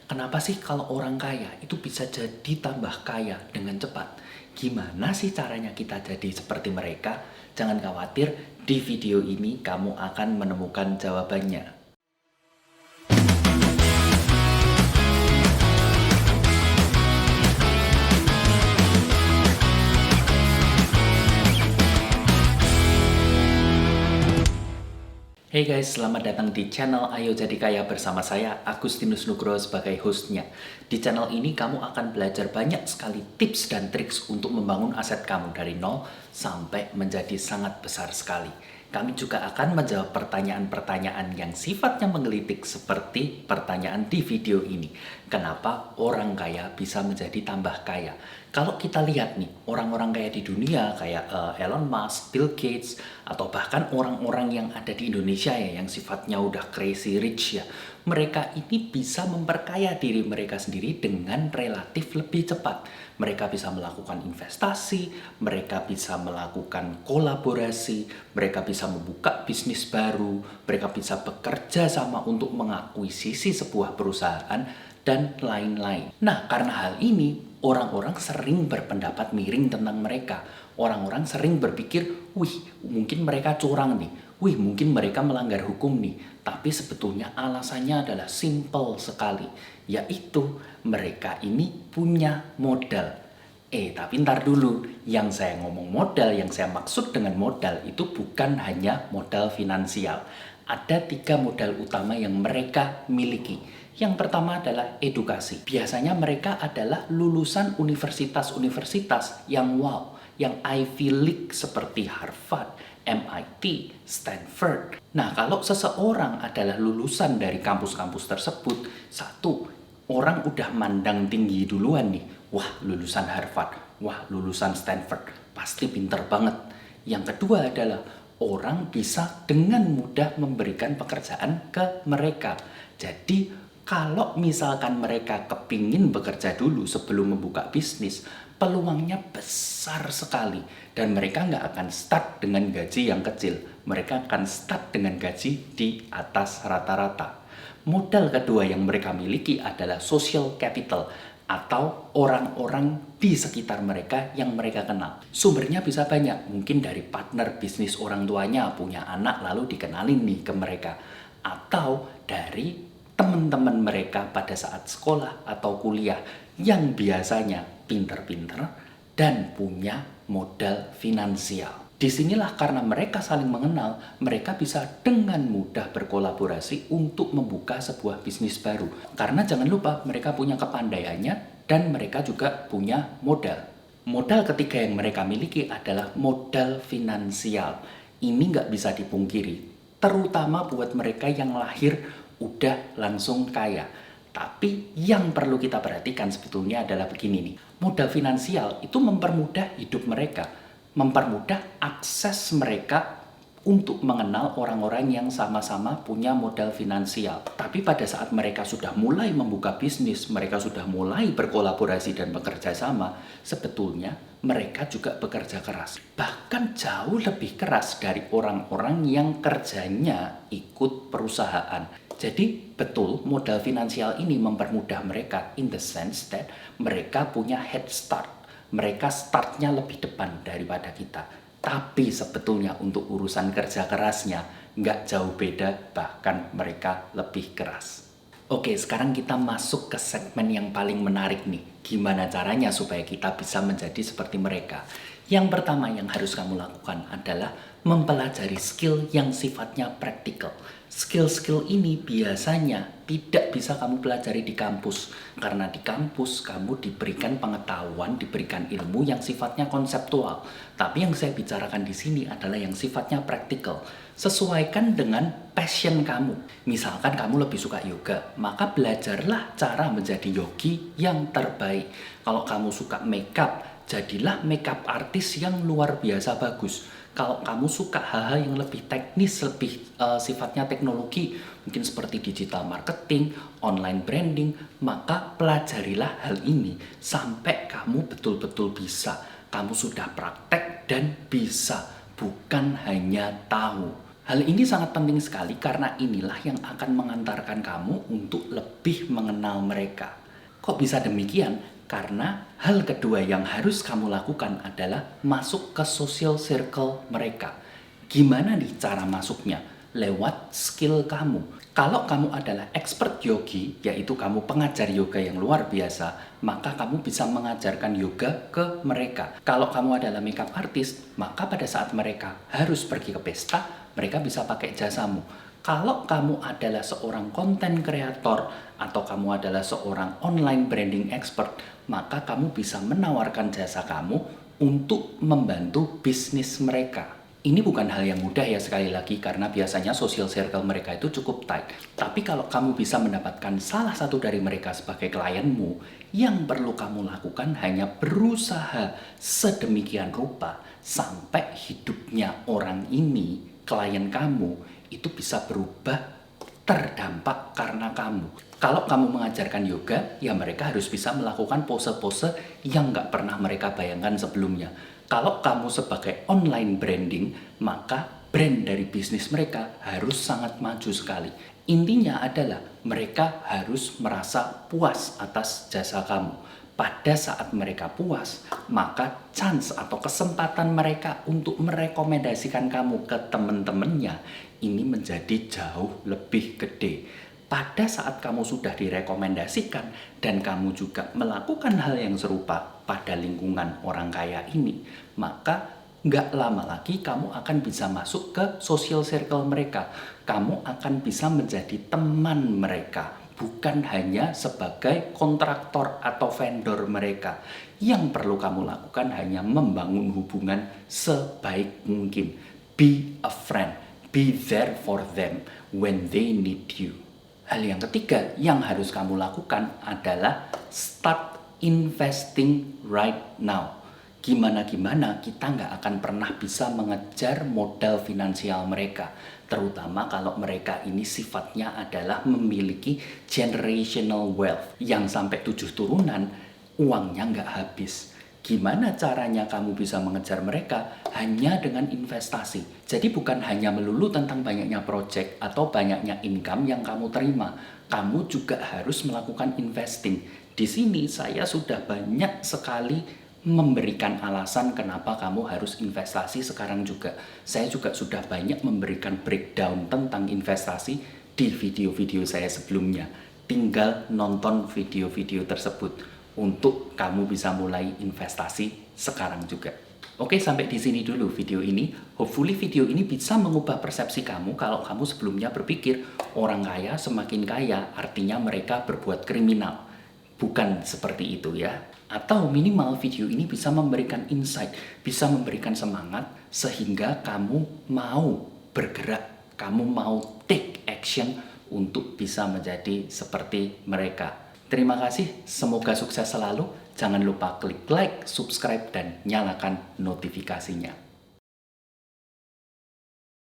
Kenapa sih kalau orang kaya itu bisa jadi tambah kaya dengan cepat? Gimana sih caranya kita jadi seperti mereka? Jangan khawatir, di video ini kamu akan menemukan jawabannya. Hey guys, selamat datang di channel Ayo Jadi Kaya bersama saya, Agustinus Nugroho sebagai hostnya. Di channel ini kamu akan belajar banyak sekali tips dan triks untuk membangun aset kamu dari nol sampai menjadi sangat besar sekali. Kami juga akan menjawab pertanyaan-pertanyaan yang sifatnya menggelitik seperti pertanyaan di video ini. Kenapa orang kaya bisa menjadi tambah kaya? Kalau kita lihat nih, orang-orang kaya di dunia kayak Elon Musk, Bill Gates, atau bahkan orang-orang yang ada di Indonesia ya, yang sifatnya udah crazy rich ya, mereka ini bisa memperkaya diri mereka sendiri dengan relatif lebih cepat. Mereka bisa melakukan investasi, mereka bisa melakukan kolaborasi, mereka bisa membuka bisnis baru, mereka bisa bekerja sama untuk mengakuisisi sebuah perusahaan, dan lain-lain. Nah, karena hal ini, orang-orang sering berpendapat miring tentang mereka. Orang-orang sering berpikir, wih, mungkin mereka curang nih. Wih, mungkin mereka melanggar hukum nih. Tapi sebetulnya alasannya adalah simple sekali. Yaitu, mereka ini punya modal. Tapi ntar dulu. Yang saya ngomong modal, yang saya maksud dengan modal itu bukan hanya modal finansial. Ada 3 modal utama yang mereka miliki. Yang pertama adalah edukasi. Biasanya mereka adalah lulusan universitas-universitas yang wow, yang Ivy League seperti Harvard, MIT, Stanford. Nah, kalau seseorang adalah lulusan dari kampus-kampus tersebut, satu, orang udah mandang tinggi duluan nih. Wah, lulusan Harvard, wah, lulusan Stanford, pasti pinter banget. Yang kedua adalah orang bisa dengan mudah memberikan pekerjaan ke mereka. Jadi, kalau misalkan mereka kepingin bekerja dulu sebelum membuka bisnis, peluangnya besar sekali. Dan mereka nggak akan start dengan gaji yang kecil. Mereka akan start dengan gaji di atas rata-rata. Modal kedua yang mereka miliki adalah social capital atau orang-orang di sekitar mereka yang mereka kenal. Sumbernya bisa banyak, mungkin dari partner bisnis orang tuanya punya anak lalu dikenalin nih ke mereka. Atau dari teman-teman mereka pada saat sekolah atau kuliah yang biasanya pinter-pinter dan punya modal finansial. Disinilah karena mereka saling mengenal, mereka bisa dengan mudah berkolaborasi untuk membuka sebuah bisnis baru. Karena jangan lupa, mereka punya kepandaiannya dan mereka juga punya modal. Modal ketiga yang mereka miliki adalah modal finansial. Ini nggak bisa dipungkiri, terutama buat mereka yang lahir udah langsung kaya. Tapi yang perlu kita perhatikan sebetulnya adalah begini nih. Modal finansial itu mempermudah hidup mereka, mempermudah akses mereka untuk mengenal orang-orang yang sama-sama punya modal finansial. Tapi pada saat mereka sudah mulai membuka bisnis, mereka sudah mulai berkolaborasi dan bekerja sama, sebetulnya mereka juga bekerja keras. Bahkan jauh lebih keras dari orang-orang yang kerjanya ikut perusahaan. Jadi betul modal finansial ini mempermudah mereka in the sense that mereka punya head start. Mereka startnya lebih depan daripada kita. Tapi sebetulnya untuk urusan kerja kerasnya nggak jauh beda, bahkan mereka lebih keras. Oke, sekarang kita masuk ke segmen yang paling menarik nih. Gimana caranya supaya kita bisa menjadi seperti mereka? Yang pertama yang harus kamu lakukan adalah mempelajari skill yang sifatnya praktikal. Skill-skill ini biasanya tidak bisa kamu pelajari di kampus. Karena di kampus kamu diberikan pengetahuan, diberikan ilmu yang sifatnya konseptual. Tapi yang saya bicarakan di sini adalah yang sifatnya praktikal. Sesuaikan dengan passion kamu. Misalkan kamu lebih suka yoga, maka belajarlah cara menjadi yogi yang terbaik. Kalau kamu suka makeup, jadilah makeup artis yang luar biasa bagus. Kalau kamu suka hal-hal yang lebih teknis, lebih sifatnya teknologi, mungkin seperti digital marketing, online branding, maka pelajarilah hal ini sampai kamu betul-betul bisa. Kamu sudah praktek dan bisa, bukan hanya tahu. Hal ini sangat penting sekali karena inilah yang akan mengantarkan kamu untuk lebih mengenal mereka. Kok bisa demikian? Karena hal kedua yang harus kamu lakukan adalah masuk ke social circle mereka. Gimana nih cara masuknya? Lewat skill kamu. Kalau kamu adalah expert yogi, yaitu kamu pengajar yoga yang luar biasa, maka kamu bisa mengajarkan yoga ke mereka. Kalau kamu adalah makeup artist, maka pada saat mereka harus pergi ke pesta, mereka bisa pakai jasamu. Kalau kamu adalah seorang content creator atau kamu adalah seorang online branding expert, maka kamu bisa menawarkan jasa kamu untuk membantu bisnis mereka. Ini bukan hal yang mudah ya, sekali lagi, karena biasanya social circle mereka itu cukup tight. Tapi kalau kamu bisa mendapatkan salah satu dari mereka sebagai klienmu, yang perlu kamu lakukan hanya berusaha sedemikian rupa sampai hidupnya orang ini, klien kamu, itu bisa berubah terdampak karena kamu. Kalau kamu mengajarkan yoga, ya mereka harus bisa melakukan pose-pose yang nggak pernah mereka bayangkan sebelumnya. Kalau kamu sebagai online branding, maka brand dari bisnis mereka harus sangat maju sekali. Intinya adalah mereka harus merasa puas atas jasa kamu. Pada saat mereka puas, maka chance atau kesempatan mereka untuk merekomendasikan kamu ke teman-temannya ini menjadi jauh lebih gede. Pada saat kamu sudah direkomendasikan dan kamu juga melakukan hal yang serupa pada lingkungan orang kaya ini, maka nggak lama lagi kamu akan bisa masuk ke social circle mereka. Kamu akan bisa menjadi teman mereka, bukan hanya sebagai kontraktor atau vendor mereka. Yang perlu kamu lakukan hanya membangun hubungan sebaik mungkin. Be a friend, be there for them when they need you. Hal yang ketiga yang harus kamu lakukan adalah start investing right now. Gimana-gimana kita nggak akan pernah bisa mengejar modal finansial mereka. Terutama kalau mereka ini sifatnya adalah memiliki generational wealth yang sampai 7 turunan uangnya nggak habis. Gimana caranya kamu bisa mengejar mereka? Hanya dengan investasi. Jadi bukan hanya melulu tentang banyaknya project atau banyaknya income yang kamu terima. Kamu juga harus melakukan investing. Di sini saya sudah banyak sekali memberikan alasan kenapa kamu harus investasi sekarang juga. Saya juga sudah banyak memberikan breakdown tentang investasi di video-video saya sebelumnya. Tinggal nonton video-video tersebut untuk kamu bisa mulai investasi sekarang juga. Oke, sampai di sini dulu video ini. Hopefully video ini bisa mengubah persepsi kamu kalau kamu sebelumnya berpikir orang kaya semakin kaya artinya mereka berbuat kriminal. Bukan seperti itu ya. Atau minimal video ini bisa memberikan insight, bisa memberikan semangat sehingga kamu mau bergerak, kamu mau take action untuk bisa menjadi seperti mereka. Terima kasih, semoga sukses selalu. Jangan lupa klik like, subscribe, dan nyalakan notifikasinya.